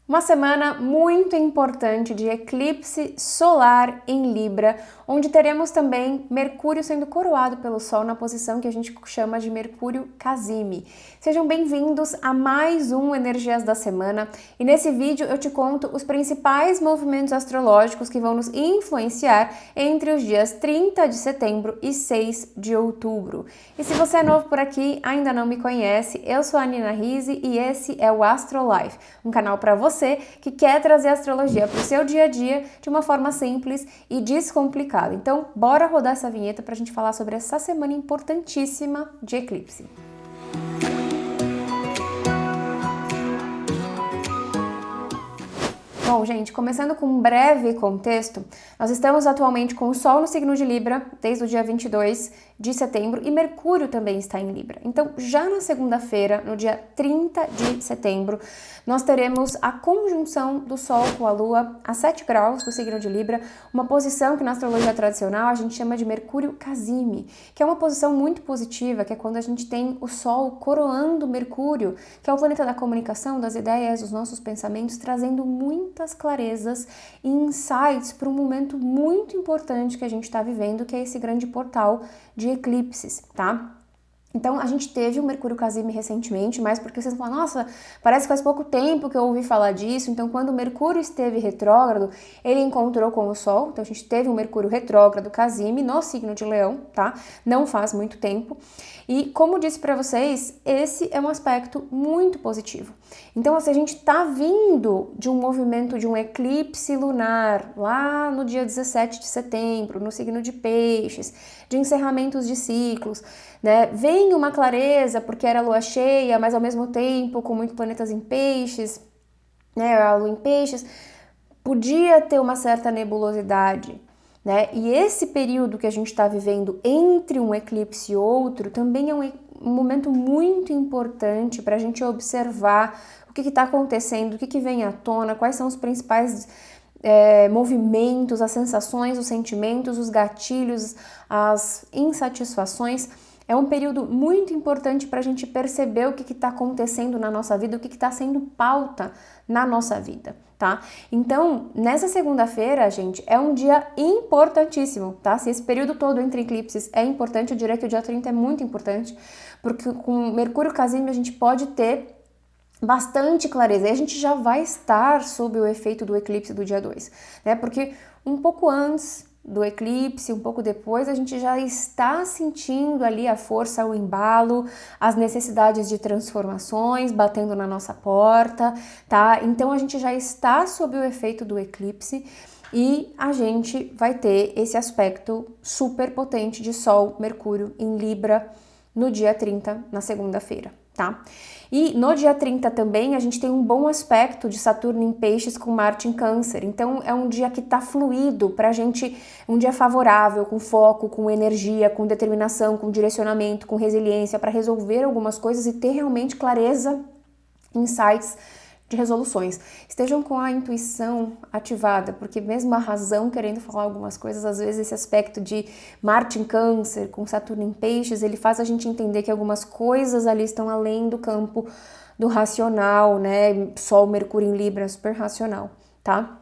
Uma semana muito importante de eclipse solar em Libra, onde teremos também Mercúrio sendo coroado pelo Sol na posição que a gente chama de Mercúrio Casime. Sejam bem-vindos a mais um Energias da Semana e nesse vídeo eu te conto os principais movimentos astrológicos que vão nos influenciar entre os dias 30 de setembro e 6 de outubro. E se você é novo por aqui, ainda não me conhece, eu sou a Nina Rizzi e esse é o Astro Life, um canal para você que quer trazer a astrologia para o seu dia a dia de uma forma simples e descomplicada. Então, bora rodar essa vinheta para a gente falar sobre essa semana importantíssima de eclipse. Bom, gente, começando com um breve contexto, nós estamos atualmente com o Sol no signo de Libra desde o dia 22 de setembro e Mercúrio também está em Libra. Então, já na segunda-feira, no dia 30 de setembro, nós teremos a conjunção do Sol com a Lua a 7 graus do signo de Libra, uma posição que na astrologia tradicional a gente chama de Mercúrio Casime, que é uma posição muito positiva, que é quando a gente tem o Sol coroando Mercúrio, que é o planeta da comunicação, das ideias, dos nossos pensamentos, trazendo muitas clarezas e insights para um momento muito importante que a gente está vivendo, que é esse grande portal de eclipses, tá? Então, a gente teve o Mercúrio Casime recentemente, mas porque vocês falam, nossa, parece que faz pouco tempo que eu ouvi falar disso. Então, quando o Mercúrio esteve retrógrado, ele encontrou com o Sol. Então, a gente teve um Mercúrio retrógrado Casime no signo de Leão, tá? Não faz muito tempo. E, como disse para vocês, esse é um aspecto muito positivo. Então, assim, a gente tá vindo de um movimento de um eclipse lunar lá no dia 17 de setembro, no signo de Peixes, de encerramentos de ciclos, né? Vem uma clareza porque era lua cheia, mas ao mesmo tempo com muitos planetas em Peixes, né? A lua em Peixes podia ter uma certa nebulosidade, né? E esse período que a gente está vivendo entre um eclipse e outro também é um momento muito importante para a gente observar o que está acontecendo, o que vem à tona, quais são os principais movimentos, as sensações, os sentimentos, os gatilhos, as insatisfações. É um período muito importante para a gente perceber o que está acontecendo na nossa vida, o que está sendo pauta na nossa vida, tá? Então, nessa segunda-feira, gente, é um dia importantíssimo, tá? Se esse período todo entre eclipses é importante, eu diria que o dia 30 é muito importante, porque com Mercúrio Casime a gente pode ter bastante clareza, e a gente já vai estar sob o efeito do eclipse do dia 2, né? Porque um pouco antes do eclipse, um pouco depois, a gente já está sentindo ali a força, o embalo, as necessidades de transformações batendo na nossa porta, tá? Então a gente já está sob o efeito do eclipse e a gente vai ter esse aspecto super potente de Sol, Mercúrio em Libra no dia 30, na segunda-feira, tá? E no dia 30 também a gente tem um bom aspecto de Saturno em Peixes com Marte em Câncer. Então é um dia que tá fluido pra gente, um dia favorável, com foco, com energia, com determinação, com direcionamento, com resiliência para resolver algumas coisas e ter realmente clareza, insights de resoluções. Estejam com a intuição ativada, porque mesmo a razão querendo falar algumas coisas, às vezes esse aspecto de Marte em Câncer, com Saturno em Peixes, ele faz a gente entender que algumas coisas ali estão além do campo do racional, né? Sol, Mercúrio em Libra, super racional, tá?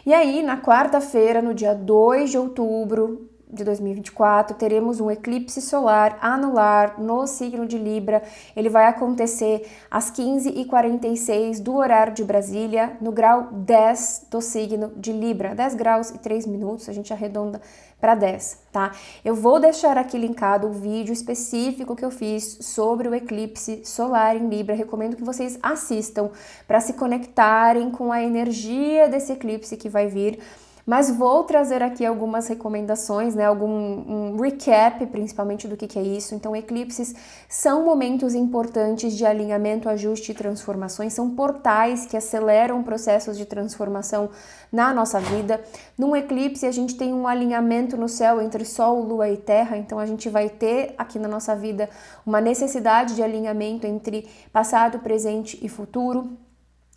E aí, na quarta-feira, no dia 2 de outubro de 2024, teremos um eclipse solar anular no signo de Libra. Ele vai acontecer às 15h46 do horário de Brasília, no grau 10 do signo de Libra. 10 graus e 3 minutos, a gente arredonda para 10, tá? Eu vou deixar aqui linkado o vídeo específico que eu fiz sobre o eclipse solar em Libra. Recomendo que vocês assistam para se conectarem com a energia desse eclipse que vai vir. Mas vou trazer aqui algumas recomendações, né, um recap, principalmente do que é isso. Então, eclipses são momentos importantes de alinhamento, ajuste e transformações, são portais que aceleram processos de transformação na nossa vida. Num eclipse, a gente tem um alinhamento no céu entre Sol, Lua e Terra, então a gente vai ter aqui na nossa vida uma necessidade de alinhamento entre passado, presente e futuro.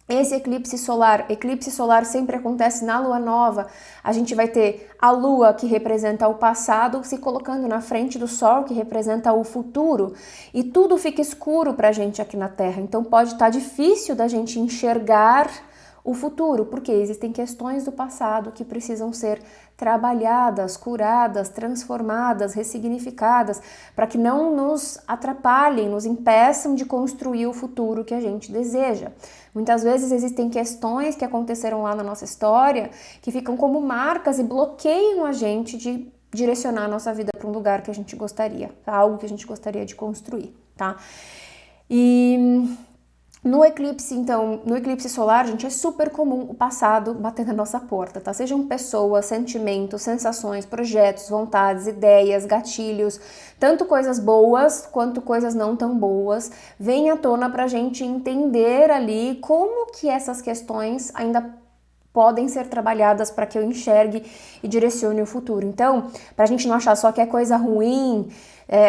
Esse eclipse solar sempre acontece na lua nova. A gente vai ter a lua, que representa o passado, se colocando na frente do sol, que representa o futuro. E tudo fica escuro pra gente aqui na Terra. Então pode estar difícil da gente enxergar o futuro, porque existem questões do passado que precisam ser trabalhadas, curadas, transformadas, ressignificadas, para que não nos atrapalhem, nos impeçam de construir o futuro que a gente deseja. Muitas vezes existem questões que aconteceram lá na nossa história que ficam como marcas e bloqueiam a gente de direcionar a nossa vida para um lugar que a gente gostaria, algo que a gente gostaria de construir, tá? E no eclipse solar, gente, é super comum o passado bater na nossa porta, tá? Sejam pessoas, sentimentos, sensações, projetos, vontades, ideias, gatilhos, tanto coisas boas quanto coisas não tão boas, vem à tona pra gente entender ali como que essas questões ainda podem ser trabalhadas para que eu enxergue e direcione o futuro. Então, para a gente não achar só que é coisa ruim,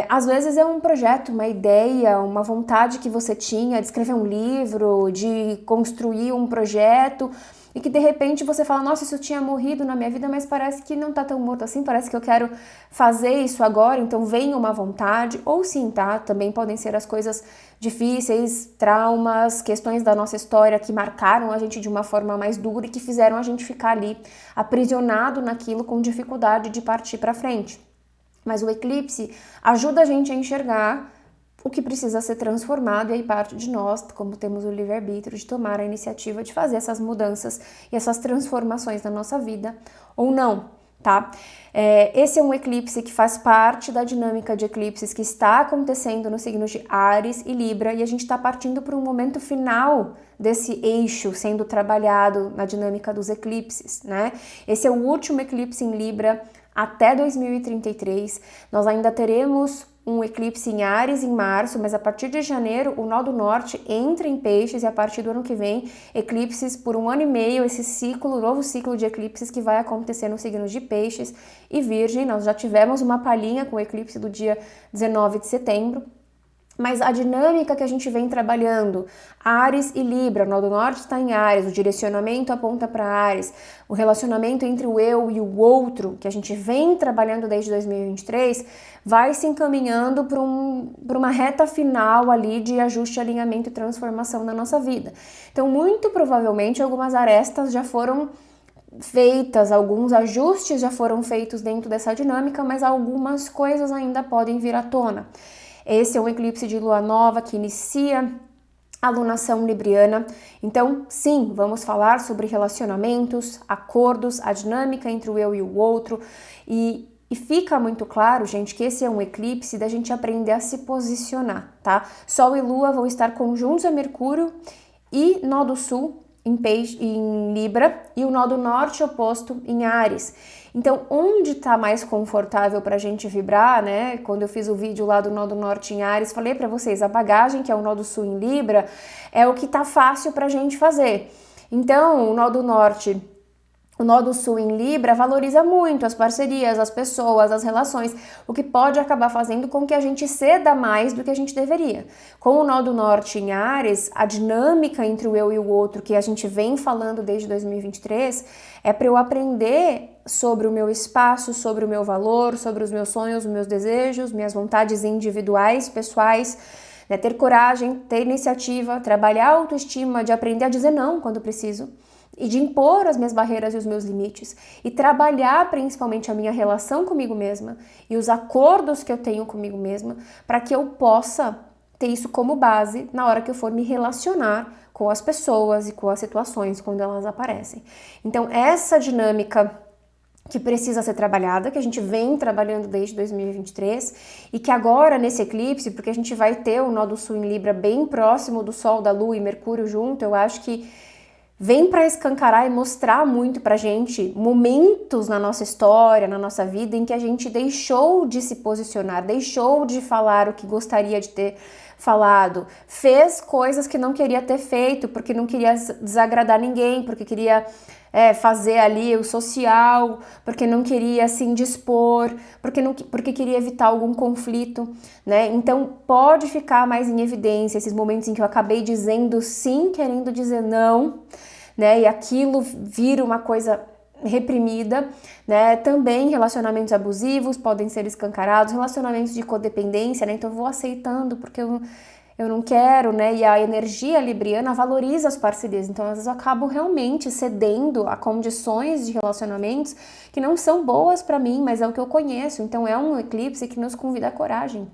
às vezes é um projeto, uma ideia, uma vontade que você tinha de escrever um livro, de construir um projeto, e que de repente você fala, nossa, isso tinha morrido na minha vida, mas parece que não tá tão morto assim, parece que eu quero fazer isso agora, então vem uma vontade, ou sim, tá? Também podem ser as coisas difíceis, traumas, questões da nossa história que marcaram a gente de uma forma mais dura e que fizeram a gente ficar ali aprisionado naquilo com dificuldade de partir para frente. Mas o eclipse ajuda a gente a enxergar o que precisa ser transformado, e aí parte de nós, como temos o livre-arbítrio, de tomar a iniciativa de fazer essas mudanças e essas transformações na nossa vida, ou não, tá? Esse é um eclipse que faz parte da dinâmica de eclipses que está acontecendo nos signos de Áries e Libra, e a gente está partindo para um momento final desse eixo sendo trabalhado na dinâmica dos eclipses, né? Esse é o último eclipse em Libra até 2033, nós ainda teremos um eclipse em Áries em março, mas a partir de janeiro o nó do norte entra em Peixes, e a partir do ano que vem, eclipses por 1 ano e meio, esse ciclo, novo ciclo de eclipses que vai acontecer nos signos de Peixes e Virgem. Nós já tivemos uma palhinha com o eclipse do dia 19 de setembro, mas a dinâmica que a gente vem trabalhando, Áries e Libra, o nó do norte está em Áries, o direcionamento aponta para Áries, o relacionamento entre o eu e o outro, que a gente vem trabalhando desde 2023, vai se encaminhando para uma reta final ali de ajuste, alinhamento e transformação na nossa vida. Então, muito provavelmente, algumas arestas já foram feitas, alguns ajustes já foram feitos dentro dessa dinâmica, mas algumas coisas ainda podem vir à tona. Esse é um eclipse de lua nova que inicia a lunação libriana. Então, sim, vamos falar sobre relacionamentos, acordos, a dinâmica entre o eu e o outro. E fica muito claro, gente, que esse é um eclipse da gente aprender a se posicionar, tá? Sol e Lua vão estar conjuntos a Mercúrio e nó do Sul em Libra e o nó do Norte oposto em Áries. Então, onde está mais confortável para a gente vibrar, né? Quando eu fiz o vídeo lá do nó do Norte em Áries, falei para vocês, a bagagem, que é o nó do Sul em Libra, é o que tá fácil para a gente fazer. Então, o nó do Norte, o nó do Sul em Libra valoriza muito as parcerias, as pessoas, as relações, o que pode acabar fazendo com que a gente ceda mais do que a gente deveria. Com o nó do Norte em Áries, a dinâmica entre o eu e o outro, que a gente vem falando desde 2023, é para eu aprender sobre o meu espaço, sobre o meu valor, sobre os meus sonhos, os meus desejos, minhas vontades individuais, pessoais, né? Ter coragem, ter iniciativa, trabalhar a autoestima, de aprender a dizer não quando preciso, e de impor as minhas barreiras e os meus limites, e trabalhar principalmente a minha relação comigo mesma e os acordos que eu tenho comigo mesma, para que eu possa ter isso como base na hora que eu for me relacionar com as pessoas e com as situações quando elas aparecem. Então, essa dinâmica que precisa ser trabalhada, que a gente vem trabalhando desde 2023, e que agora nesse eclipse, porque a gente vai ter o nó do Sul em Libra bem próximo do Sol, da Lua e Mercúrio junto, eu acho que vem para escancarar e mostrar muito pra gente momentos na nossa história, na nossa vida, em que a gente deixou de se posicionar, deixou de falar o que gostaria de ter falado, fez coisas que não queria ter feito, porque não queria desagradar ninguém, porque queria fazer ali o social, porque não queria se indispor, porque queria evitar algum conflito, né? Então pode ficar mais em evidência esses momentos em que eu acabei dizendo sim, querendo dizer não, né? E aquilo vira uma coisa reprimida, né? Também relacionamentos abusivos podem ser escancarados, relacionamentos de codependência, né? Então eu vou aceitando porque eu não quero, né? E a energia libriana valoriza as parcerias. Então, às vezes, eu acabo realmente cedendo a condições de relacionamentos que não são boas para mim, mas é o que eu conheço. Então, é um eclipse que nos convida à coragem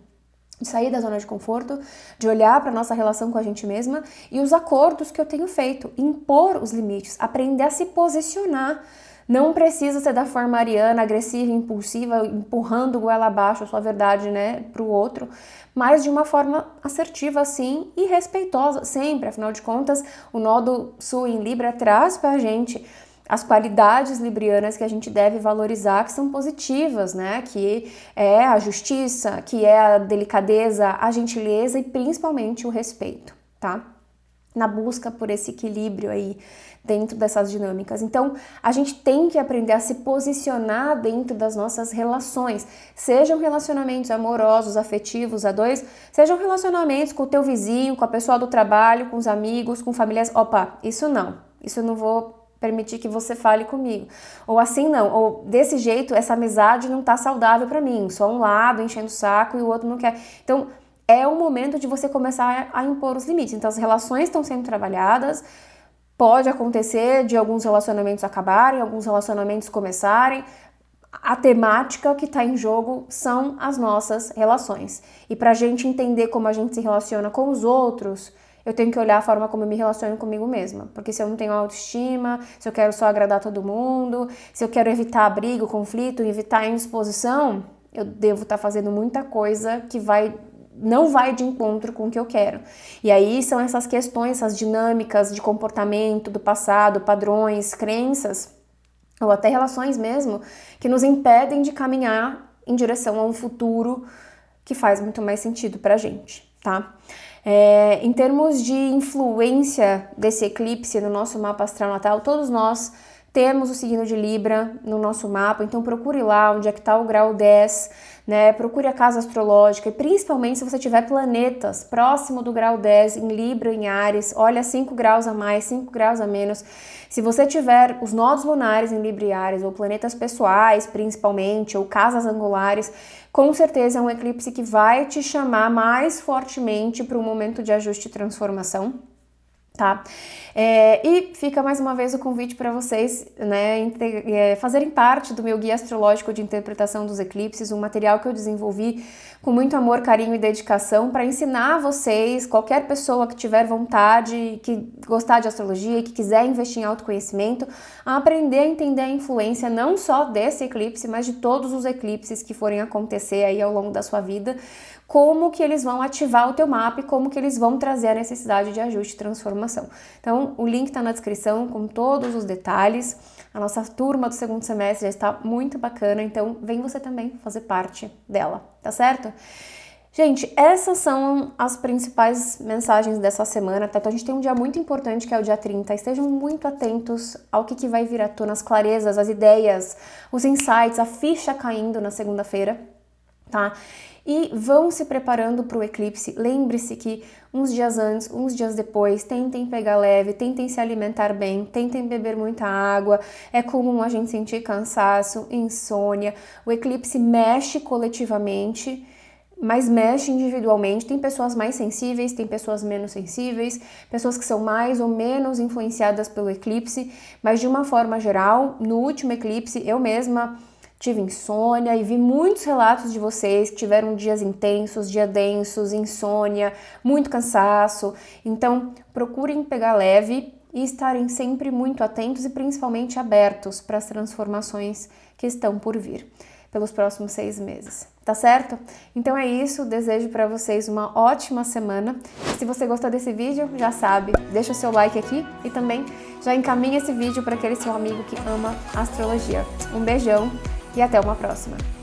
de sair da zona de conforto, de olhar para nossa relação com a gente mesma e os acordos que eu tenho feito, impor os limites, aprender a se posicionar. Não precisa ser da forma ariana, agressiva, impulsiva, empurrando goela abaixo a sua verdade, né, para o outro, mas de uma forma assertiva, sim, e respeitosa, sempre. Afinal de contas, o nodo sul em Libra traz para a gente as qualidades librianas que a gente deve valorizar, que são positivas, né, que é a justiça, que é a delicadeza, a gentileza e principalmente o respeito, tá? Na busca por esse equilíbrio aí dentro dessas dinâmicas. Então, a gente tem que aprender a se posicionar dentro das nossas relações, sejam relacionamentos amorosos, afetivos, a dois, sejam relacionamentos com o teu vizinho, com a pessoa do trabalho, com os amigos, com familiares. Opa, isso eu não vou permitir que você fale comigo. Ou assim não, ou desse jeito, essa amizade não tá saudável para mim, só um lado enchendo o saco e o outro não quer. Então, é o momento de você começar a impor os limites. Então, as relações estão sendo trabalhadas, pode acontecer de alguns relacionamentos acabarem, alguns relacionamentos começarem. A temática que está em jogo são as nossas relações. E para a gente entender como a gente se relaciona com os outros, eu tenho que olhar a forma como eu me relaciono comigo mesma. Porque se eu não tenho autoestima, se eu quero só agradar todo mundo, se eu quero evitar briga, conflito, evitar a indisposição, eu devo estar fazendo muita coisa que não vai de encontro com o que eu quero. E aí são essas questões, essas dinâmicas de comportamento do passado, padrões, crenças, ou até relações mesmo, que nos impedem de caminhar em direção a um futuro que faz muito mais sentido pra gente, tá? Em termos de influência desse eclipse no nosso mapa astral natal, todos nós temos o signo de Libra no nosso mapa, então procure lá onde é que está o grau 10, né? Procure a casa astrológica e principalmente se você tiver planetas próximo do grau 10 em Libra, em Áries, olha 5 graus a mais, 5 graus a menos. Se você tiver os nodos lunares em Libra e Áries, ou planetas pessoais principalmente, ou casas angulares, com certeza é um eclipse que vai te chamar mais fortemente para um momento de ajuste e transformação. Tá? E fica mais uma vez o convite para vocês, né, fazerem parte do meu guia astrológico de interpretação dos eclipses, um material que eu desenvolvi com muito amor, carinho e dedicação para ensinar vocês, qualquer pessoa que tiver vontade, que gostar de astrologia e que quiser investir em autoconhecimento, a aprender a entender a influência não só desse eclipse, mas de todos os eclipses que forem acontecer aí ao longo da sua vida, como que eles vão ativar o teu mapa e como que eles vão trazer a necessidade de ajuste e transformação. Então, o link está na descrição com todos os detalhes. A nossa turma do segundo semestre já está muito bacana, então vem você também fazer parte dela, tá certo? Gente, essas são as principais mensagens dessa semana, tá? Então a gente tem um dia muito importante que é o dia 30, estejam muito atentos ao que vai vir à tona, as clarezas, as ideias, os insights, a ficha caindo na segunda-feira, tá? E vão se preparando para o eclipse. Lembre-se que uns dias antes, uns dias depois, tentem pegar leve, tentem se alimentar bem, tentem beber muita água. É comum a gente sentir cansaço, insônia. O eclipse mexe coletivamente, mas mexe individualmente. Tem pessoas mais sensíveis, tem pessoas menos sensíveis, pessoas que são mais ou menos influenciadas pelo eclipse, mas de uma forma geral, no último eclipse, eu mesma tive insônia e vi muitos relatos de vocês que tiveram dias intensos, dias densos, insônia, muito cansaço. Então, procurem pegar leve e estarem sempre muito atentos e principalmente abertos para as transformações que estão por vir pelos próximos 6 meses, tá certo? Então é isso, desejo para vocês uma ótima semana. Se você gostou desse vídeo, já sabe, deixa o seu like aqui e também já encaminha esse vídeo para aquele seu amigo que ama astrologia. Um beijão e até uma próxima!